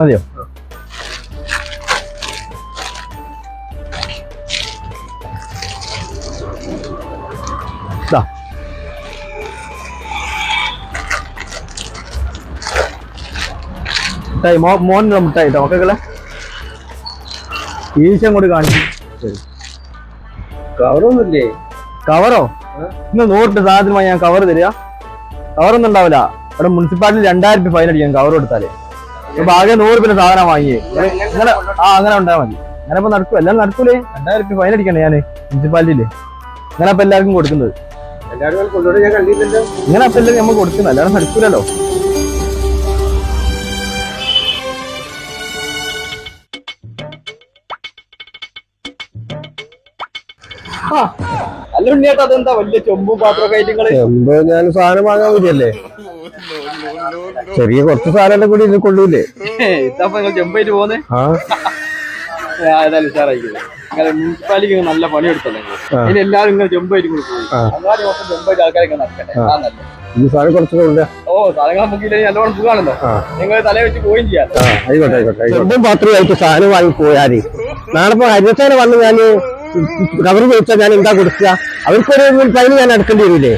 മതിയോ? മിഠായി മോനുള്ള മിഠായി കേട്ടോ മക്കളെ. ഈശം കൊണ്ട് കാണിച്ചു. കവറൊന്നുമില്ലേ? കവറോ? ഇന്ന് 100 സാധനമായി ഞാൻ കവർ തരിക? കവറൊന്നും ഉണ്ടാവില്ല. ഇവിടെ മുനിസിപ്പാലിറ്റി 2000 രൂപ ഫൈൻ അടിക്കാം കവർ കൊടുത്താല്. അപ്പൊ ആകെ 100 രൂപ സാധനം വാങ്ങിയേ. ഇങ്ങനെ അങ്ങനെ ഉണ്ടായാൽ മതി. അങ്ങനെ ഇപ്പൊ നടക്കും. എല്ലാം നടക്കൂലേ? 2000 രൂപ ഫൈൻ അടിക്കണേ ഞാന് മുനിസിപ്പാലിറ്റിയില്. ഇങ്ങനെ അപ്പൊ എല്ലാവർക്കും കൊടുക്കുന്നത്. ഇങ്ങനെ അപ്പൊ എല്ലാവരും നമ്മൾ കൊടുക്കുന്നത്, അല്ലാതെ നടക്കൂലല്ലോ. അല്ല ഉണ്ണിയേട്ടാ, അതെന്താ വലിയ ചെമ്പും പാത്രമൊക്കെ ആയിട്ട് നിങ്ങള്? ചെമ്പ് ഞാൻ സാധനം വാങ്ങാൻ മതിയല്ലേ, ചെറിയ കുറച്ച് സാധനം കൂടി ഇത് കൊള്ളൂലേ? ഇതപ്പൊ നിങ്ങൾ ചെമ്പായിട്ട് പോന്നെ? ഏതായാലും ഉഷാറായില്ലേ. നിങ്ങളെ മുനിസിപ്പാലിറ്റിക്ക് നല്ല പണിയെടുത്തല്ലേ. ഇനി എല്ലാവരും ഇങ്ങനെ ചെമ്പായിട്ട് കൂടി പോയി. അങ്ങാടി മൊത്തം ചെമ്പായിട്ട് ആൾക്കാരൊക്കെ നടക്കട്ടെ. ഈ സാധനം കുറച്ചുകൂടെ സാധനങ്ങൾ നമുക്ക് നല്ലോണം സുഖമാണല്ലോ. നിങ്ങൾ തലേ വെച്ച് പോയും ചെയ്യാം. ആയിക്കോട്ടെ ആയിക്കോട്ടെ. ചെമ്പും പാത്രമായിട്ട് സാധനം വാങ്ങി പോയാല് നാളെ ഇപ്പൊ ഹരിതസേന വന്ന് ഞാൻ കവർ ചോദിച്ചാൽ ഞാൻ എന്താ കൊടുക്കുക? അവർക്കൊരു ഫൈൻ ഞാൻ അടക്കേണ്ടി വരില്ലേ?